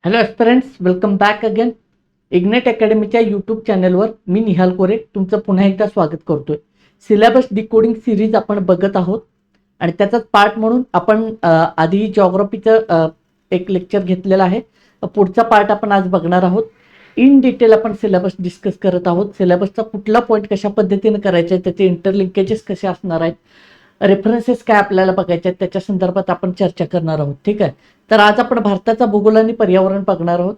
Hello aspirants, welcome back again. Ignite अकॅडमीच्या YouTube चॅनलवर मी निहाल कोरे तुमचं पुन्हा एकदा स्वागत करतोय. सिलेबस डिकोडिंग सिरीज आपण बघत आहोत आणि त्याचाच पार्ट म्हणून आपण आधी जॉग्राफीचं एक लेक्चर घेतलेलं आहे. पुढचा पार्ट आपण आज बघणार आहोत. इन डिटेल आपण सिलेबस डिस्कस करत आहोत. सिलेबसचा कुठला पॉईंट कशा पद्धतीने करायचा आहे, त्याचे इंटरलिंकेजेस कसे असणार आहेत, रेफरन्सेस काय आपल्याला बघायचे आहेत, त्याच्या संदर्भात आपण चर्चा करणार आहोत. ठीक आहे. तर आज आपण भारताचा भूगोल आणि पर्यावरण बघणार आहोत.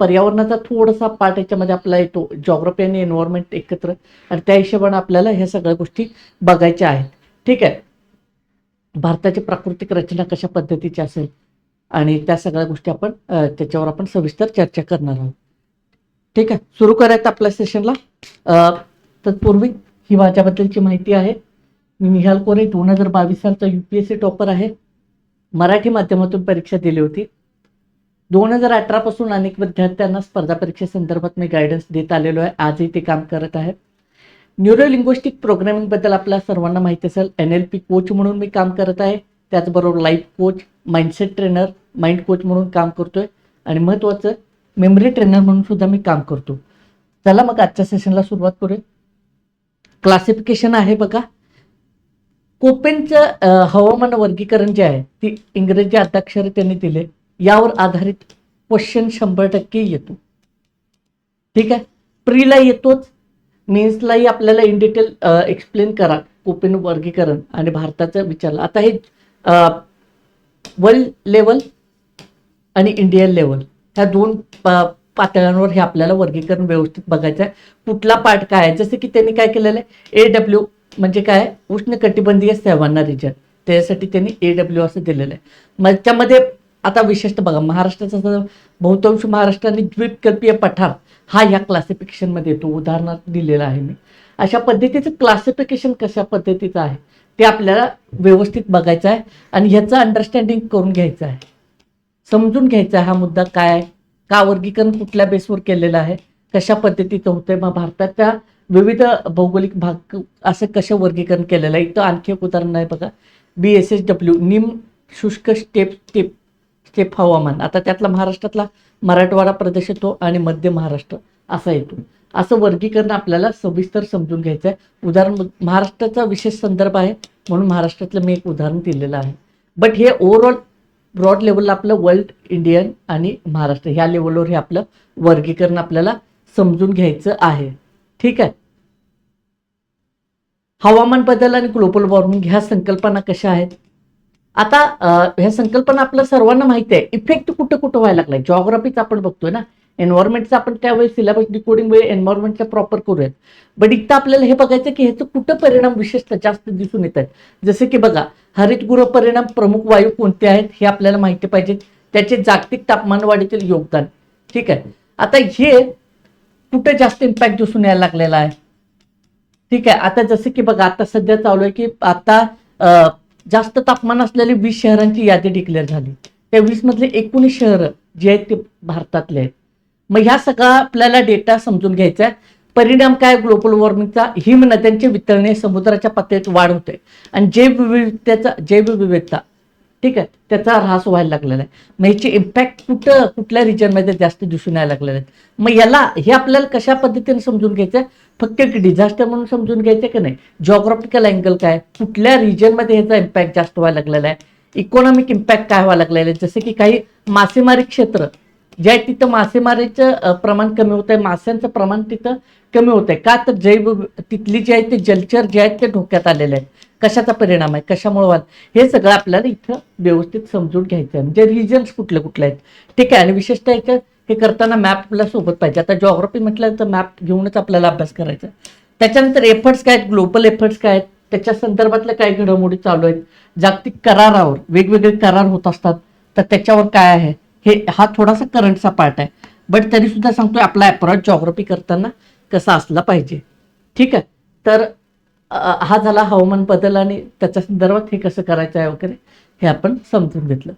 पर्यावरणाचा थोडासा पार्ट याच्यामध्ये आपला येतो, जॉग्राफी आणि एन्व्हायरमेंट एकत्र, आणि त्या हिशोबाने आपल्याला ह्या सगळ्या गोष्टी बघायच्या आहेत. ठीक आहे. भारताची प्राकृतिक रचना कशा पद्धतीची असेल आणि त्या सगळ्या गोष्टी आपण त्याच्यावर आपण सविस्तर चर्चा करणार आहोत. ठीक आहे. सुरू करायचं आपल्या सेशनला. तत्पूर्वी ही माझ्याबद्दलची माहिती आहे. मी निहाल कोरे 2022 सालचा UPSC टॉपर आहे. मराठी माध्यमातून परीक्षा दिली होती. 2018 पासून अनेक विद्यार्थ्यांना स्पर्धा परीक्षेसंदर्भात मी गायडन्स देत आलेलो आहे. आजही ते काम करत आहे. न्यूरो लिंग्विस्टिक प्रोग्रामिंग बद्दल आपल्या सर्वांना माहिती असेल. NLP कोच म्हणून मी काम करत आहे. त्याचबरोबर life coach, mindset trainer, mind coach म्हणून काम करतोय आणि महत्त्वाचं मेमरी ट्रेनर म्हणून सुद्धा मी काम करतो. चला मग आजच्या सेशनला सुरुवात करूया. क्लासिफिकेशन आहे बघा. कोपेनचं हवामान वर्गीकरण जे आहे ती इंग्रजी अद्याक्षर त्यांनी दिले. यावर आधारित क्वेश्चन 100% येतो. ठीक आहे. प्रीला येतोच, मेन्सलाही आपल्याला इन डिटेल एक्सप्लेन करा कोपेन वर्गीकरण आणि भारताचं विचारलं. आता हे वर्ल्ड लेवल आणि इंडियन लेवल ह्या दोन पातळ्यांवर हे आपल्याला वर्गीकरण व्यवस्थित बघायचं आहे. कुठला पार्ट काय आहे, जसं की त्यांनी काय केलेलं आहे, AW म्हणजे काय, उष्णकटिबंधीय सॅव्हाना रिजन, त्यासाठी त्यांनी AW असं दिलेलं आहे. मग त्यामध्ये आता विशेषतः बघा, महाराष्ट्राचा बहुतांश महाराष्ट्र आणि द्वीपकल्पीय पठार हा या क्लासिफिकेशनमध्ये येतो. उदाहरणार्थ दिलेलं आहे मी. अशा पद्धतीचं क्लासिफिकेशन कशा पद्धतीचं आहे ते आपल्याला व्यवस्थित बघायचं आहे आणि ह्याचं अंडरस्टँडिंग करून घ्यायचं आहे, समजून घ्यायचा आहे हा मुद्दा काय आहे, का वर्गीकरण कुठल्या बेसवर केलेलं आहे, कशा पद्धतीचं होतंय, मग भारताच्या विविध भौगोलिक भाग असं कसं वर्गीकरण केलेलं आहे. इथं आणखी एक उदाहरण आहे बघा, BSHW निम शुष्क स्टेप हवामान. आता त्यातला महाराष्ट्रातला मराठवाडा प्रदेश येतो आणि मध्य महाराष्ट्र असा येतो. असं वर्गीकरण आपल्याला सविस्तर समजून घ्यायचं आहे. उदाहरण महाराष्ट्राचा विशेष संदर्भ आहे म्हणून महाराष्ट्रातलं मी एक उदाहरण दिलेलं आहे. बट हे ओव्हरऑल ब्रॉड लेवलला आपलं वर्ल्ड, इंडियन आणि महाराष्ट्र ह्या लेवलवर हे आपलं वर्गीकरण आपल्याला समजून घ्यायचं आहे. ठीक आहे. हवामान बदल आणि ग्लोबल वॉर्मिंग ह्या संकल्पना कशा आहेत. आता ह्या संकल्पना आपल्या सर्वांना माहिती आहे. इफेक्ट कुठं कुठं व्हायला लागलाय, जॉग्राफीचा आपण बघतोय ना, एन्व्हायरमेंटचा आपण त्यावेळेस सिलेबस डिकोडिंग वेळी एन्व्हायरमेंटचा प्रॉपर करूयात. बट इथं आपल्याला हे बघायचं की ह्याचं कुठं परिणाम विशेषतः जास्त दिसून येत आहेत. जसं की बघा, हरितगृह परिणाम प्रमुख वायू कोणते आहेत हे आपल्याला माहिती पाहिजे, त्याचे जागतिक तापमान वाढीतील योगदान. ठीक आहे. आता हे कुठे जास्त इम्पॅक्ट दिसून यायला लागलेला आहे. ठीक आहे. आता जसं की बघा, आता सध्या चालू आहे की आता जास्त तापमान असलेली 20 शहरांची यादी डिक्लेअर झाली. त्या 20 मधले 19 शहरं जे आहेत ते भारतातले आहेत. मग ह्या सगळा आपल्याला डेटा समजून घ्यायचा आहे. परिणाम काय ग्लोबल वॉर्मिंगचा, हिम नद्यांचे वितळणे, समुद्राच्या पातळीत वाढ होते आणि जैवविविधता ठीक आहे त्याचा ऱ्हास व्हायला लागलेला आहे. मग ह्याचे इम्पॅक्ट कुठल्या रिजनमध्ये जास्त दिसून यायला लागलेले आहेत. मग याला हे आपल्याला कशा पद्धतीने समजून घ्यायचं आहे, फक्त एक डिझास्टर म्हणून समजून घ्यायचं की नाही, जॉग्राफिकल अँगल काय, कुठल्या रिजनमध्ये ह्याचा इम्पॅक्ट जास्त व्हायला लागलेला आहे, इकॉनॉमिक इम्पॅक्ट काय व्हायला लागलेलं आहे. जसं की काही मासेमारी क्षेत्र जे आहे तिथं मासेमारीचं प्रमाण कमी होत आहे, माशांचं प्रमाण तिथं कमी होत आहे. का तर तिथली जे आहे ते जलचर जे आहेत ते धोक्यात आलेले आहेत. कशाचा परिणाम आहे, कशामुळे व्हाल, हे सगळं आपल्याला इथं व्यवस्थित समजून घ्यायचं आहे. म्हणजे रिजन्स कुठले कुठले आहेत. ठीक आहे. आणि विशेषतः याचं हे करताना मॅप आपल्या सोबत पाहिजे. आता जॉग्राफी म्हटलं तर मॅप घेऊनच आपल्याला अभ्यास करायचा. त्याच्यानंतर एफर्ट्स काय आहेत, ग्लोबल एफर्ट्स काय आहेत, त्याच्या संदर्भातल्या काही घडामोडी चालू आहेत. जागतिक करारावर वेगवेगळे करार होत असतात, तर त्याच्यावर काय आहे हा थोडासा करंटचा पार्ट आहे. बट तरी सुद्धा सांगतोय आपला अप्रोच जॉग्राफी करताना कसा असला पाहिजे. ठीक आहे. तर हा झाला हवामान बदल आणि त्याच्या संदर्भात हे कसं करायचं आहे वगैरे हे आपण समजून घेतलं.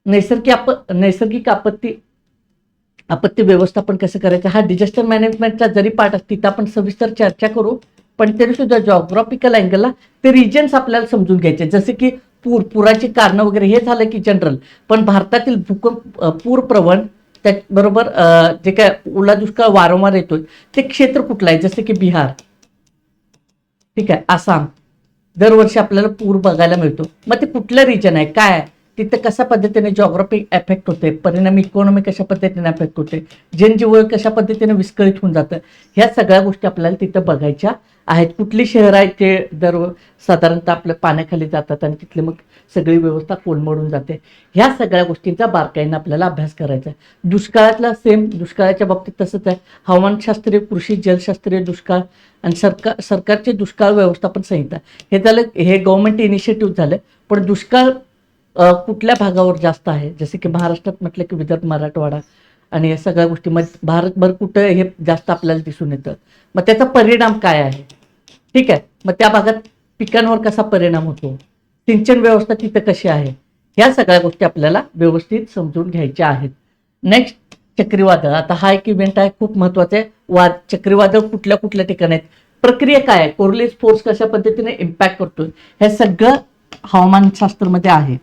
नैसर्गिक आपत्ती व्यवस्थापन कसं करायचं, हा डिझास्टर मॅनेजमेंटचा जरी पार्ट असतो तिथं आपण सविस्तर चर्चा करू. पण तरी सुद्धा जॉग्राफिकल अँगलला ते रिजन्स आपल्याला समजून घ्यायचे, जसे की पुराची कारणं वगैरे हे झालं की जनरल. पण भारतातील भूकंप पूर प्रवण त्याचबरोबर जे काय ओला दुष्काळ वारंवार येतोय ते क्षेत्र कुठलं आहे, जसे की बिहार, ठीक आहे, आसाम, दरवर्षी आपल्याला पूर बघायला मिळतो. मग ते कुठलं रिजन आहे, काय आहे, तिथं कशा पद्धतीने जॉग्राफी एफेक्ट होते, परिणामी इकॉनॉमी कशा पद्धतीने एफेक्ट होते, जनजीवन कशा पद्धतीने विस्कळीत होऊन जातं, ह्या सगळ्या गोष्टी आपल्याला तिथं बघायच्या आहेत. कुठली शहरं आहेत ते साधारणतः आपल्या पाण्याखाली जातात आणि तिथली मग सगळी व्यवस्था कोलमडून जाते. ह्या सगळ्या गोष्टींचा बारकाईने आपल्याला अभ्यास करायचा आहे. दुष्काळातला सेम, दुष्काळाच्या बाबतीत तसंच आहे. हवामानशास्त्रीय, कृषी, जलशास्त्रीय दुष्काळ आणि सरकारचे दुष्काळ व्यवस्थापन संहिता, हे झालं, हे गव्हर्नमेंट इनिशिएटिव्ह झालं. पण दुष्काळ कुठल्या भागावर जास्त आहे, जसे की महाराष्ट्रात म्हटलं की विदर्भ, मराठवाडा आणि या सगळ्या गोष्टी, मग भारतभर कुठं हे जास्त आपल्याला दिसून येतं. मग त्याचा परिणाम काय आहे, ठीक आहे, मग त्या भागात पिकांवर कसा परिणाम होतो, सिंचन व्यवस्था तिथं कशी आहे, ह्या सगळ्या गोष्टी आपल्याला व्यवस्थित समजून घ्यायच्या आहेत. नेक्स्ट, चक्रीवादळ. आता हा एक इव्हेंट आहे, खूप महत्वाचा आहे. चक्रीवादळ कुठल्या कुठल्या ठिकाणी आहेत, प्रक्रिया काय आहे, कोरलेस फोर्स कशा पद्धतीने इम्पॅक्ट करतोय, हे सगळं हवामानशास्त्रामध्ये आहे,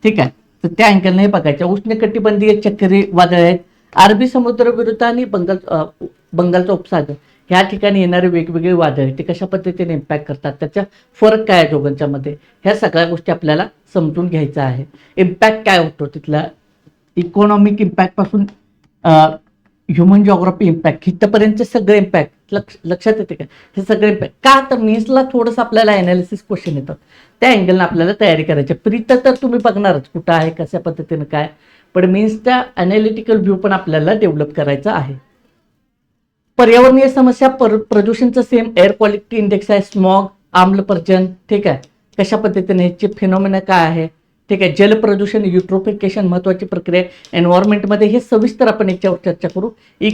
ठीक आहे. तर त्या अँगलने हे बघायचं. उष्णकटिबंधीय चक्रीवादळ आहेत, अरबी समुद्र विरुद्ध आणि बंगालचा उपसागर ह्या ठिकाणी येणारे वेगवेगळे वादळ ते कशा पद्धतीने इम्पॅक्ट करतात, त्याचा फरक काय आहे दोघांच्या मध्ये, ह्या सगळ्या गोष्टी आपल्याला समजून घ्यायचं आहे. इम्पॅक्ट काय होतो तिथला, इकॉनॉमिक इम्पॅक्ट पासून ह्युमन जॉग्राफी इम्पॅक्ट इथपर्यंतचे सगळे इम्पॅक्ट लक्षात येते का, हे सगळे इम्पॅक्ट का, तर मीन्सला थोडंसं आपल्याला अनालिसिस क्वेश्चन येतात, त्या अँगलनं आपल्याला तयारी करायची. प्रीत तर तुम्ही बघणारच कुठं आहे, कशा पद्धतीनं काय, पण मीन्सचा अनालिटिकल व्ह्यू पण आपल्याला डेव्हलप करायचा आहे. पर्यावरणीय समस्या, प्रदूषणचं सेम, एअर क्वालिटी इंडेक्स आहे, स्मॉग, आम्लपर्जन, ठीक आहे, कशा पद्धतीने ह्याचे फिनॉमिना काय आहे, ठीक आहे, जलप्रदूषण, युट्रोफिकेशन महत्वाची प्रक्रिया एन्व्हायरमेंटमध्ये, हे सविस्तर आपण याच्यावर चर्चा करू.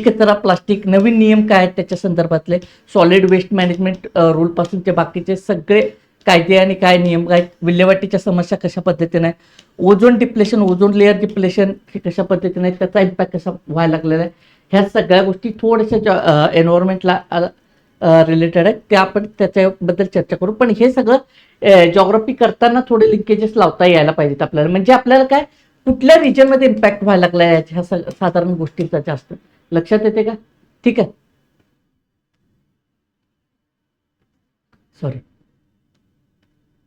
कचरा, प्लास्टिक, नवीन नियम काय आहेत त्याच्या संदर्भातले, सॉलिड वेस्ट मॅनेजमेंट रूल पासूनचे बाकीचे सगळे कायदे आणि काय नियम आहेत, विल्हेवाटीच्या समस्या कशा पद्धतीने आहे, ozone depletion, ozone layer depletion हे कशा पद्धतीने आहे, त्याचा इम्पॅक्ट कसा व्हायला लागलेला आहे, ह्या सगळ्या गोष्टी थोड्याशा एन्व्हायरमेंटला रिलेटेड आहेत, त्या आपण त्याच्याबद्दल चर्चा करू. पण हे सगळं जॉग्राफी करताना थोडे लिंकेजेस लावता यायला पाहिजेत आपल्याला, म्हणजे आपल्याला काय कुठल्या रिजनमध्ये इम्पॅक्ट व्हायला लागला आहे ह्या साधारण गोष्टींचा जास्त लक्षात येते का, ठीक आहे. सॉरी,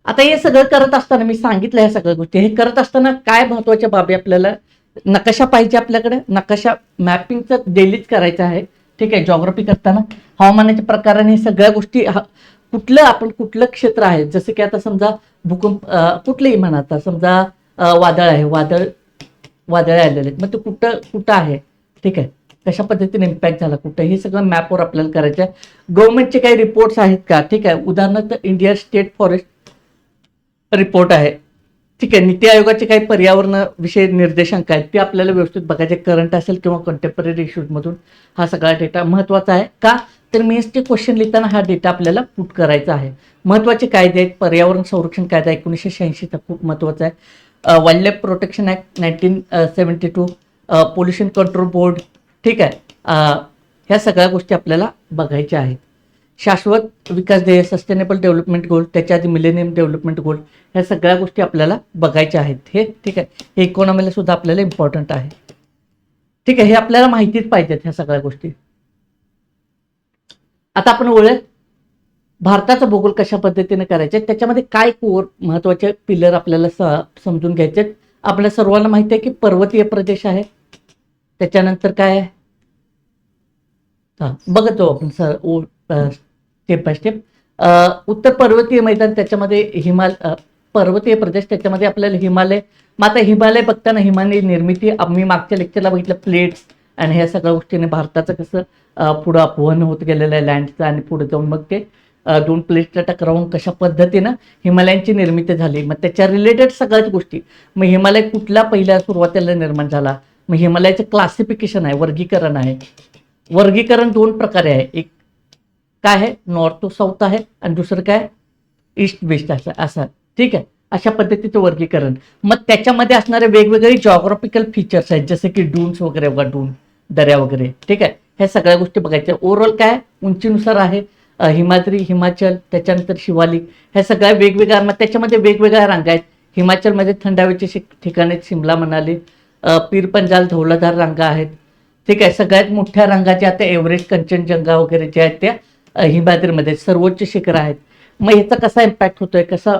आता हे सगळं करत असताना मी सांगितलं ह्या सगळ्या गोष्टी, हे करत असताना काय महत्वाच्या बाबी आपल्याला, नकाशा पाहिजे आपल्याकडे, नकाशा मॅपिंगचा डेलीच करायचा आहे, ठीक आहे. जॉग्राफी करताना हवामानाच्या प्रकाराने सगळ्या गोष्टी, कुठलं आपण कुठलं क्षेत्र आहे, जसं की आता समजा भूकंप कुठलेही म्हणा, आता समजा वादळ आहे, वादळ आलेले आहेत, मग ते कुठं आहे, ठीक आहे, कशा पद्धतीने इम्पॅक्ट झाला कुठं, हे सगळं मॅपवर आपल्याला करायचं आहे. गव्हर्नमेंटचे काही रिपोर्ट्स आहेत का, ठीक आहे, उदाहरणार्थ इंडिया स्टेट फॉरेस्ट रिपोर्ट आहे, ठीक आहे, नीती आयोगाचे काही पर्यावरण विषय निर्देशांक आहेत ते आपल्याला व्यवस्थित बघायचे, करंट असेल किंवा कंटेम्पररी इश्यूजमधून हा सगळा डेटा महत्त्वाचा आहे का, तर मेन्सचे क्वेश्चन लिहिताना हा डेटा आपल्याला पुट करायचा आहे. महत्त्वाचे कायदे आहेत, पर्यावरण संरक्षण कायदा 1986चा खूप महत्त्वाचा आहे, wild life protection act 1972, pollution control board, ठीक आहे, ह्या सगळ्या गोष्टी आपल्याला बघायच्या आहेत. शाश्वत विकास ध्येय, सस्टेनेबल डेव्हलपमेंट गोल, त्याच्या आधी मिलेनियम डेव्हलपमेंट गोल, ह्या सगळ्या गोष्टी आपल्याला बघायच्या आहेत. हे ठीक आहे, हे इकॉनॉमीला सुद्धा आपल्याला इम्पॉर्टंट आहे, ठीक आहे, हे आपल्याला माहितीच पाहिजेत ह्या सगळ्या गोष्टी. आता आपण वळूयात भारताचा भूगोल कशा पद्धतीने करायचे, त्याच्यामध्ये काय कोर महत्वाचे पिलर आपल्याला समजून घ्यायचे. आपल्या सर्वांना माहिती आहे की पर्वतीय प्रदेश आहे, त्याच्यानंतर काय आहे, बघतो आपण स्टेप बाय स्टेप. उत्तर पर्वतीय मैदान, त्याच्यामध्ये पर्वतीय प्रदेश, त्याच्यामध्ये आपल्याला हिमालय. मग आता हिमालय बघताना हिमालय निर्मिती आम्ही मागच्या लेक्चरला बघितलं, प्लेट्स आणि ह्या सगळ्या गोष्टीने भारताचं कसं पुढं अपवन होत गेलेलं आहे लँडचं, आणि पुढे जाऊन मग ते दोन प्लेट्सच्या टकरावून कशा पद्धतीनं हिमालयांची निर्मिती झाली, मग त्याच्या रिलेटेड सगळ्याच गोष्टी. मग हिमालय कुठला पहिल्या सुरुवातीला निर्माण झाला, मग हिमालयाचं क्लासिफिकेशन आहे, वर्गीकरण आहे. वर्गीकरण दोन प्रकारे आहे, एक काय आहे नॉर्थ टू साऊथ आहे, आणि दुसरं काय ईस्ट वेस्ट असं, ठीक आहे, अशा पद्धतीचं वर्गीकरण. मग त्याच्यामध्ये असणारे वेगवेगळे जॉग्राफिकल फीचर्स आहेत, जसे की डून्स वगैरे, डून दऱ्या वगैरे, ठीक आहे, ह्या सगळ्या गोष्टी बघायच्या. ओव्हरऑल काय उंचीनुसार आहे, हिमाद्री, हिमाचल, त्याच्यानंतर शिवालिक, ह्या सगळ्या वेगवेगळ्या, मग त्याच्यामध्ये वेगवेगळ्या रांगा आहेत. हिमाचलमध्ये थंड हवेची ठिकाणे आहेत, शिमला मनाली, पीर पंजाल, धौलाधार रांगा आहेत. ठीक आहे. सगळ्यात मोठ्या रांगाच्या आता एव्हरेस्ट, कंचनजंगा वगैरे जे आहेत त्या हिमाद्रीमध्ये सर्वोच्च शिखर आहेत. मग ह्याचा कसा इम्पॅक्ट होतोय, कसा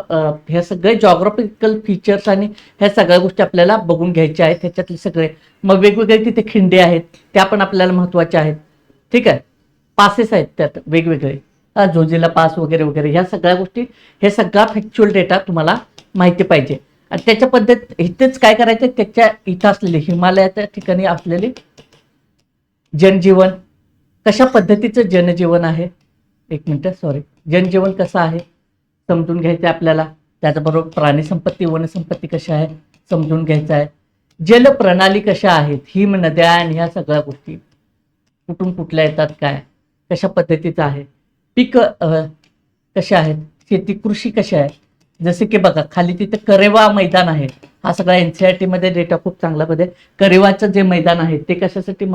ह्या सगळे जॉग्राफिकल फीचर्स आणि ह्या सगळ्या गोष्टी आपल्याला बघून घ्यायच्या आहेत. ह्याच्यातले सगळे मग वेगवेगळे तिथे खिंडे आहेत, त्या पण आपल्याला महत्त्वाच्या आहेत. ठीक आहे. पासेस आहेत त्यात वेगवेगळे, झोजिला पास वगैरे वगैरे, ह्या सगळ्या गोष्टी, हे सगळा फॅक्च्युअल डेटा तुम्हाला माहिती पाहिजे. आणि त्याच्या पद्धत इथेच काय करायचं, त्याच्या इथं असलेले हिमालयाच्या ठिकाणी असलेले जनजीवन, कशा पद्धतीचं जनजीवन आहे, एक मिनिट सॉरी, जनजीवन कसं आहे समजून घ्यायचं आहे आपल्याला. त्याचबरोबर प्राणी संपत्ती, वनसंपत्ती कशा आहे समजून घ्यायचं आहे. जलप्रणाली कशा आहेत, हिम, नद्या आणि ह्या सगळ्या गोष्टी कुठून कुठल्या येतात, काय कशा पद्धतीचं आहे. पीक कशा आहेत, शेती कृषी कशा आहे. जसे की बघा खाली तिथे करेवा मैदान आहे. हा सगळा NCERT मध्ये डेटा खूप चांगला मध्ये. करेवाचं जे मैदान आहे ते कशासाठी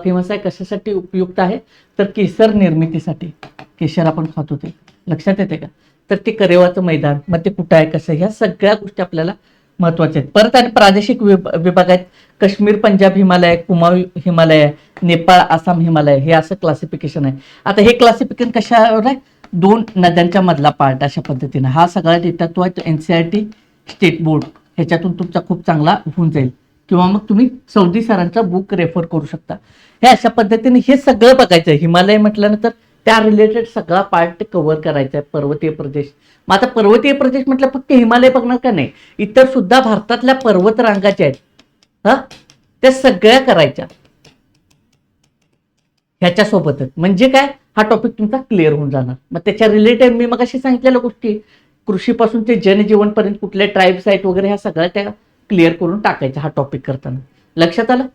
फेमस आहे, कशासाठी उपयुक्त आहे, तर केसर निर्मितीसाठी. केशर आपण खातो ते, लक्षात येते का. तर ते करेवाचं मैदान, मग ते कुठं आहे, कसं, ह्या सगळ्या गोष्टी आपल्याला महत्वाच्या आहेत. परत आणि प्रादेशिक विभाग आहेत. काश्मीर, पंजाब हिमालय, कुमाऊ हिमालय, नेपाळ, आसाम हिमालय, हे असं क्लासिफिकेशन आहे. आता हे क्लासिफिकेशन कशावर आहे, 2 नद्यांच्या मधला पार्ट, अशा पद्धतीने हा सगळा डेटा तो आहे NCERT स्टेट बोर्ड, ह्याच्यातून तुमचा खूप चांगला होऊन जाईल. किंवा मग तुम्ही सौदी सरांचा बुक रेफर करू शकता. हे अशा पद्धतीने हे सगळं बघायचं. हिमालय म्हटल्यानंतर त्या रिलेटेड सगळा पार्ट कव्हर करायचा आहे. पर्वतीय प्रदेश, मग आता पर्वतीय प्रदेश म्हटलं फक्त हिमालय बघणार का नाही, इतर सुद्धा भारतातल्या पर्वत रांगाच्या आहेत, त्या सगळ्या करायच्या ह्याच्यासोबतच. म्हणजे काय, हा टॉपिक तुमचा क्लिअर होऊन जाणार. मग त्याच्या रिलेटेड मी मग अशी सांगितलेल्या गोष्टी, कृषीपासून ते जनजीवनपर्यंत कुठले ट्राईब्स आहेत वगैरे, ह्या सगळ्या त्या क्लिअर करून टाकायचा हा टॉपिक करताना. लक्षात आलं.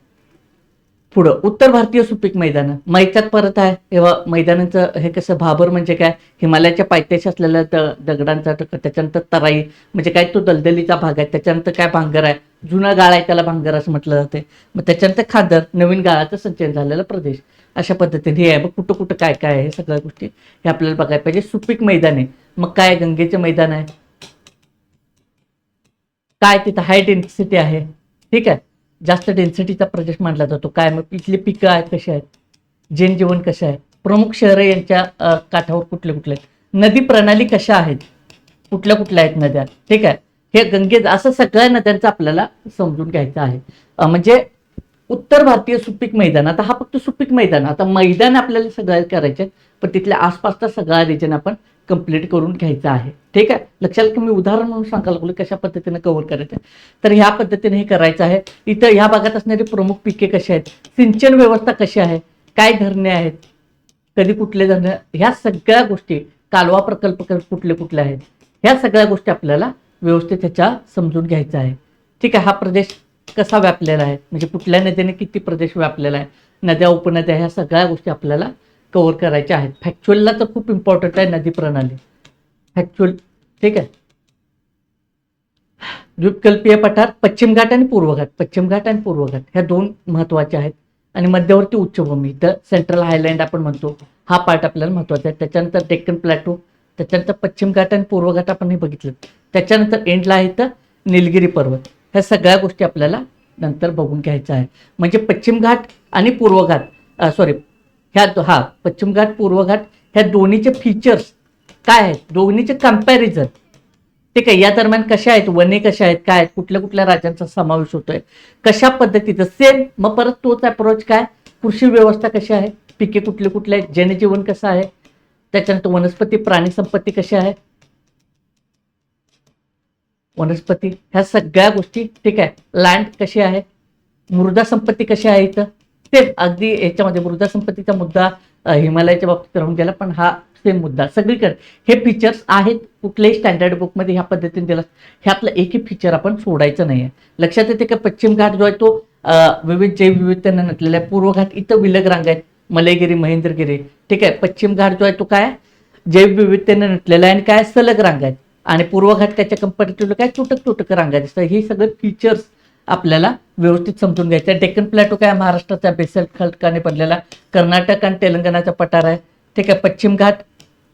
पुढं उत्तर भारतीय सुपीक मैदान, मैदानात परत आहे. तेव्हा मैदानाचं हे कसं, भाबर म्हणजे काय, हिमालयाच्या पायथ्याशी असलेल्या दगडांचा, त्याच्यानंतर तराई म्हणजे काय, तो दलदलीचा भाग आहे. त्याच्यानंतर काय, भांगर आहे, जुना गाळ आहे त्याला भांगर असं म्हटलं जाते. मग त्याच्यानंतर खादर, नवीन गाळाचं संचयन झालेला प्रदेश. अशा पद्धतीने हे आहे बघ, कुठं कुठं काय काय आहे, हे सगळ्या गोष्टी हे आपल्याला बघायला पाहिजे. सुपीक मैदान आहे, मग काय, गंगेचे मैदान आहे, काय तिथं हाय डेन्सिटी आहे. ठीक आहे. जास्त डेन्सिटीचा प्रदेश मानला जातो. काय मग इथली पिकं आहेत कशी आहेत, जनजीवन कसं आहे, प्रमुख शहरं यांच्या काठावर कुठले कुठले आहेत, नदी प्रणाली कशा आहेत, कुठल्या कुठल्या आहेत नद्या. ठीक आहे. हे गंगे, असं सगळ्या नद्यांचं आपल्याला समजून घ्यायचं आहे. म्हणजे उत्तर भारतीय सुपीक मैदान, आता हा फक्त सुपीक मैदान, आता मैदान आपल्याला सगळं करायचे, पण तिथल्या आसपासचा सगळा रिजन आपण कंप्लीट करून घ्यायचा आहे. ठीक आहे. लक्षात की मी उदाहरण म्हणून सांगायला लागलो कशा पद्धतीने कव्हर करायचं. तर ह्या पद्धतीने हे करायचं आहे. इथं ह्या भागात असणारी प्रमुख पिके कशी आहेत, सिंचन व्यवस्था कशी आहे, काय धरणे आहेत, कधी कुठले धरणे, ह्या सगळ्या गोष्टी, कालवा प्रकल्प कुठले कुठले आहेत, ह्या सगळ्या गोष्टी आपल्याला व्यवस्थित ह्याच्या समजून घ्यायचा आहे. ठीक आहे. हा प्रदेश कसा व्यापलेला आहे, म्हणजे कुठल्या नदीने किती प्रदेश व्यापलेला आहे, नद्या, उपनद्या, ह्या सगळ्या गोष्टी आपल्याला कव्हर करायच्या आहेत. फॅक्च्युअलला तर खूप इम्पॉर्टंट आहे नदी प्रणाली, फॅक्च्युअल. ठीक आहे. द्वीपकल्पीय पठार, पश्चिम घाट आणि पूर्व घाट, पश्चिम घाट आणि पूर्व घाट ह्या 2 महत्वाच्या आहेत. आणि मध्यवर्ती उच्चभूमी, द सेंट्रल हायलँड आपण म्हणतो, हा पार्ट आपल्याला महत्वाचा आहे. त्याच्यानंतर डेक्कन प्लॅटो, त्याच्यानंतर पश्चिम घाट आणि पूर्व घाट आपण हे बघितलं. त्याच्यानंतर एंडला आहे तर निलगिरी पर्वत. ह्या सगळ्या गोष्टी आपल्याला नंतर बघून घ्यायचं आहे. म्हणजे पश्चिम घाट आणि पूर्व घाट, सॉरी ह्या पश्चिम घाट, पूर्व घाट, ह्या दोन्हीचे फीचर्स काय आहेत, दोन्हीचे कंपॅरिझन. ठीक आहे. या दरम्यान कशा आहेत, वने कशा आहेत, काय आहेत, कुठल्या कुठल्या राज्यांचा समावेश होतोय, कशा पद्धतीचं, सेम मग परत तोच अप्रोच, काय कृषी व्यवस्था कशी आहे, पिके कुठले कुठले आहेत, जनजीवन कसं आहे, त्याच्यानंतर वनस्पती, प्राणी संपत्ती कशी आहे, वनस्पती, ह्या सगळ्या गोष्टी. ठीक आहे. लँड कशी आहे, मृदा संपत्ती कशी आहे. इथं ते अगदी याच्यामध्ये मृदा संपत्तीचा मुद्दा हिमालयाच्या बाबतीत राहून गेला, पण हा सेम मुद्दा सगळीकडे. हे फीचर्स आहेत कुठल्याही स्टँडर्ड बुकमध्ये ह्या पद्धतीने दिला, ह्यातलं एकही फीचर आपण सोडायचं नाही आहे. लक्षात येते का. पश्चिम घाट जो आहे तो विविध जैवविविधतेने नटलेला आहे. पूर्व घाट इथं विलग रांग आहेत, मलयगिरी, महेंद्रगिरी. ठीक आहे. पश्चिम घाट जो आहे तो काय जैवविविधतेने नटलेला आहे आणि काय सलग रांग आहेत. आणि पूर्व घाट त्याच्या कंपॅरेटिव्हली काय तुटक तुटक रांगा दिसतात. ही सगळे फीचर्स आपल्याला व्यवस्थित समजून घ्यायचं आहे. डेक्कन प्लॅटो काय महाराष्ट्राच्या बेसल खडकाने पडलेला, कर्नाटक आणि तेलंगणाचा पठार आहे. ठीक आहे. पश्चिम घाट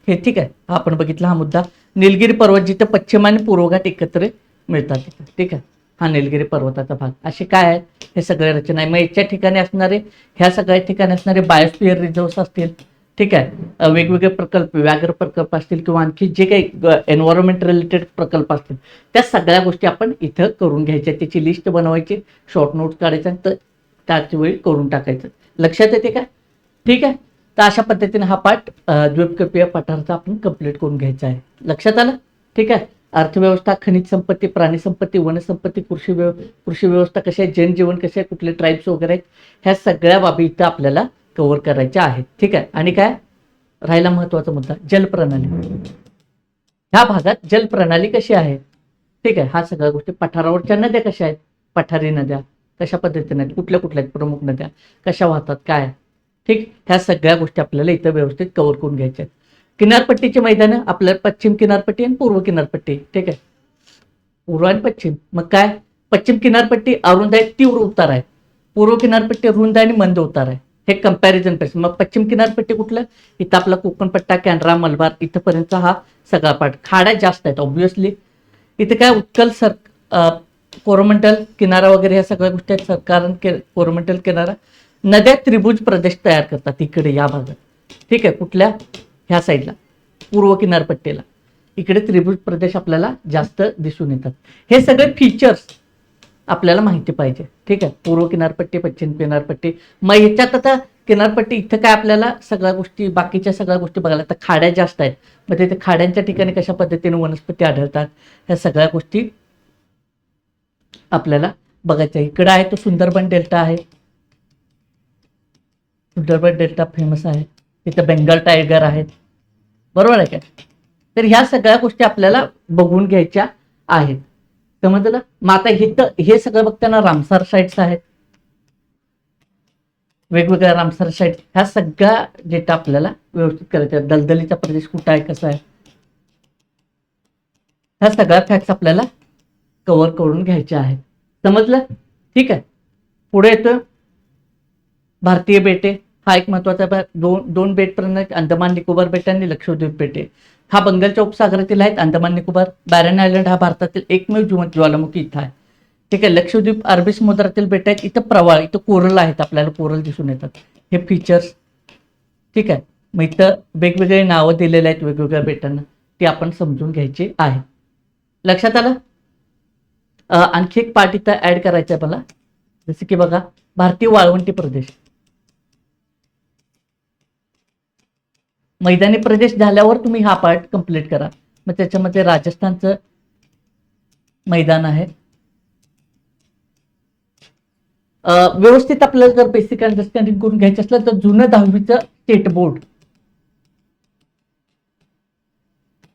हे ठीक आहे, हा आपण बघितला हा मुद्दा. निलगिरी पर्वत जिथे पश्चिम आणि पूर्व घाट एकत्र मिळतात तिथे, ठीक आहे. हा निलगिरी पर्वताचा भाग. असे काय आहेत हे सगळे रचना आहे. मग याच्या ठिकाणी असणारे, ह्या सगळ्या ठिकाणी असणारे बायोस्फिअर रिझर्व्स असतील, ठीक आहे. वेगवेगळे प्रकल्प, व्याघ्र प्रकल्प असतील किंवा आणखी जे काही एन्व्हायरमेंट रिलेटेड प्रकल्प असतील, त्या सगळ्या गोष्टी आपण इथं करून घ्यायच्या. त्याची लिस्ट बनवायची, शॉर्ट नोट्स काढायच्या, तर त्याच वेळी करून टाकायचं. लक्षात येते का? ठीक आहे. तर अशा पद्धतीने हा पाठ द्वीपकल्पीय पाठाचा आपण कंप्लीट करून घ्यायचा आहे. लक्षात आलं? ठीक आहे. अर्थव्यवस्था, खनिज संपत्ती, प्राणी संपत्ती, वनसंपत्ती, कृषी व्यवस्था कशी आहे, जनजीवन कसे आहे, कुठले ट्राईब्स वगैरे आहेत, ह्या सगळ्या बाबी इथं आपल्याला कव्हर करायच्या आहेत. ठीक आहे. आणि काय राहिला महत्वाचा मुद्दा, जलप्रणाली. ह्या भागात जलप्रणाली कशी आहे, ठीक आहे. हा सगळ्या गोष्टी, पठारावरच्या नद्या कशा आहेत, पठारी नद्या कशा पद्धतीने आहेत, कुठल्या कुठल्या आहेत प्रमुख नद्या, कशा वाहतात, काय, ठीक. ह्या सगळ्या गोष्टी आपल्याला इथं व्यवस्थित कव्हर करून घ्यायच्या आहेत. किनारपट्टीची मैदानं, आपल्याला पश्चिम किनारपट्टी आणि पूर्व किनारपट्टी, ठीक आहे. पूर्व आणि पश्चिम. मग काय, पश्चिम किनारपट्टी अरुंद आहे, तीव्र उतार आहे. पूर्व किनारपट्टी रुंद आणि मंद उतार आहे. हे कंपॅरिझन पेस्ट. मग पश्चिम किनारपट्टी कुठलं, इथं आपला कोकणपट्टा, कॅनरा, मलबार, इथंपर्यंत हा सगळा पाठ. खाड्या जास्त आहेत ऑब्व्हियसली. इथे काय उत्कल कोरोमंडल किनारा वगैरे ह्या सगळ्या गोष्टी आहेत. कारण कोरोमंडल किनारा, नद्या त्रिभुज प्रदेश तयार करतात इकडे या भागात, ठीक आहे. कुठल्या, ह्या साईडला पूर्व किनारपट्टीला, इकडे त्रिभुज प्रदेश आपल्याला जास्त दिसून येतात. हे सगळे फीचर्स आपल्याला माहिती पाहिजे, ठीक आहे. पूर्व किनारपट्टी, पश्चिम किनारपट्टी. मग ह्याच्यात आता किनारपट्टी इथं काय आपल्याला सगळ्या गोष्टी, बाकीच्या सगळ्या गोष्टी बघायला, तर खाड्या जास्त आहेत. मग तिथे खाड्यांच्या ठिकाणी कशा पद्धतीने वनस्पती आढळतात, ह्या सगळ्या गोष्टी आपल्याला बघायच्या. इकडं आहे तो सुंदरबन डेल्टा आहे. सुंदरबन डेल्टा फेमस आहे. तिथं बेंगाल टायगर आहेत, बरोबर आहे काय. तर ह्या सगळ्या गोष्टी आपल्याला बघून घ्यायच्या आहेत. समजलं? मग आता हे सगळं बघताना रामसार साइट्स आहेत, वेगवेगळ्या रामसार साइट्स, ह्या सगळ्या डेटा आपल्याला व्यवस्थित करायच्या. दलदलीचा प्रदेश कुठं आहे, कसा आहे, ह्या सगळ्या फॅक्ट्स आपल्याला कव्हर करून घ्यायच्या आहेत. समजलं? ठीक आहे. पुढे येतोय भारतीय बेटे. हा एक महत्वाचा दोन बेट प्रणाली, अंदमान निकोबार बेटे आणि लक्षद्वीप बेटे. हा बंगालच्या उपसागरातील आहेत. अंदमान निकोबार, बॅरन आयलंड हा भारतातील एकमेव जिवंत ज्वालामुखी इथं आहे, ठीक आहे. लक्षद्वीप अरबी समुद्रातील बेट आहेत. इथं प्रवाळ, इथं कोरल आहेत, आपल्याला कोरल दिसून येतात. हे फीचर्स, ठीक आहे. मग इथं वेगवेगळे नावं दिलेले आहेत वेगवेगळ्या बेटांना, ते आपण समजून घ्यायचे आहे. लक्षात आलं? आणखी एक पार्ट इथं ऍड करायचं आहे मला, जसं की बघा भारतीय वाळवंटी प्रदेश. मैदानी प्रदेश झाल्यावर तुम्ही हा पार्ट कंप्लीट करा. मग त्याच्यामध्ये राजस्थानचं मैदान आहे. व्यवस्थित आपल्याला जर बेसिक अंडरस्टँडिंग करून घ्यायचं असलं तर जुनं 10वीचं स्टेट बोर्ड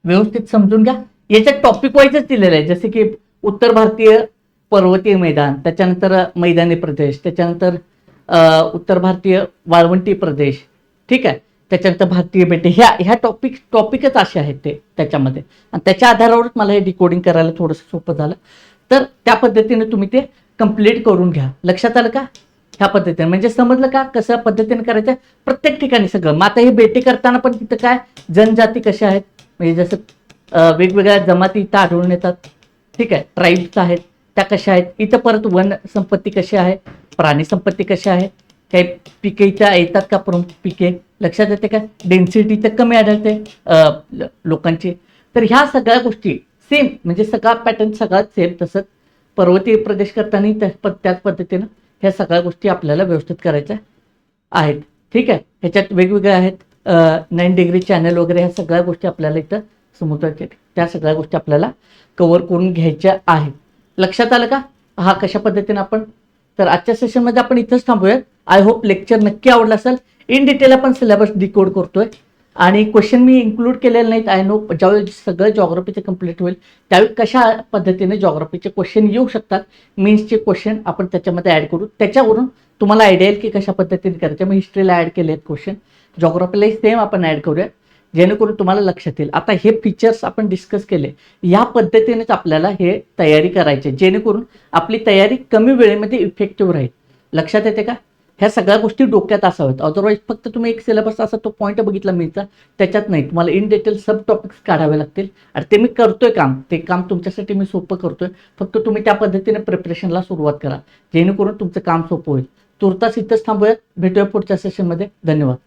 व्यवस्थित समजून घ्या. याच्यात टॉपिक वाईजच दिलेलं आहे, जसे की उत्तर भारतीय पर्वतीय मैदान, त्याच्यानंतर मैदानी प्रदेश, त्याच्यानंतर उत्तर भारतीय वाळवंटी प्रदेश, ठीक आहे. त्याच्यानंतर भारतीय बेटे. ह्या टॉपिकच असे आहेत ते त्याच्यामध्ये, आणि त्याच्या आधारावरच मला हे डिकोडिंग करायला थोडंसं सोपं झालं. तर त्या पद्धतीने तुम्ही ते कंप्लीट करून घ्या. लक्षात आलं का? ह्या पद्धतीने म्हणजे समजलं का कसं पद्धतीने करायचं प्रत्येक ठिकाणी सगळं. मग आता हे बेटे करताना पण तिथं काय जनजाती कशा आहेत, म्हणजे जसं वेगवेगळ्या जमाती इथं आढळून येतात, ठीक आहे. ट्राईब्स आहेत त्या कशा आहेत, इथं परत वन संपत्ती कशी आहे, प्राणी संपत्ती कशी आहे, काही पिके इथं येतात का प्रमुख पिके, लक्षात येते का. डेन्सिटी तर कमी आढळते लोकांची. तर ह्या सगळ्या गोष्टी सेम, म्हणजे सगळा पॅटर्न सगळा सेम. तसंच पर्वतीय प्रदेश करताना त्याच पद्धतीनं ह्या सगळ्या गोष्टी आपल्याला व्यवस्थित करायच्या आहेत, ठीक आहे. ह्याच्यात वेगवेगळ्या आहेत 9 डिग्री चॅनल वगैरे, ह्या सगळ्या गोष्टी आपल्याला इथं समुद्राच्या त्या सगळ्या गोष्टी आपल्याला कव्हर करून घ्यायच्या आहेत. लक्षात आलं का? हा कशा पद्धतीने आपण, तर आजच्या सेशनमध्ये आपण इथंच थांबूयात. आय होप लेक्चर नक्की आवडलं असेल. इन डिटेल आपण सिलेबस डिकोड करतोय आणि क्वेश्चन मी इन्क्लूड केलेले नाहीत. आय नो ज्यावेळी सगळं जॉग्राफीचं कंप्लीट होईल त्यावेळी कशा पद्धतीने जॉग्राफीचे क्वेश्चन येऊ शकतात, मीन्सचे क्वेश्चन आपण त्याच्यामध्ये ऍड करू. त्याच्यावरून तुम्हाला आयडिया येईल की कशा पद्धतीने करायचं. मी हिस्ट्रीला ऍड केले आहेत क्वेश्चन, जॉग्राफीलाही सेम आपण ऍड करूया, जेणेकरून तुम्हाला लक्षात येईल. आता हे फीचर्स आपण डिस्कस केले, या पद्धतीनेच आपल्याला हे तयारी करायची, जेणेकरून आपली तयारी कमी वेळेमध्ये इफेक्टिव्ह राहील. लक्षात येते का? ह्या सगळ्या गोष्टी डोक्यात असाव्यात. अदरवाईज फक्त तुम्ही एक सिलेबस असा तो पॉईंट बघितला मीचा, त्याच्यात नाही. तुम्हाला इन डिटेल सब टॉपिक्स काढावे लागतील आणि ते मी करतोय काम. ते काम तुमच्यासाठी मी सोपं करतोय. फक्त तुम्ही त्या पद्धतीने प्रिपरेशनला सुरुवात करा, जेणेकरून तुमचं काम सोपं होईल. तुर्तास इथंच थांबूयात. भेटूया पुढच्या सेशनमध्ये. धन्यवाद.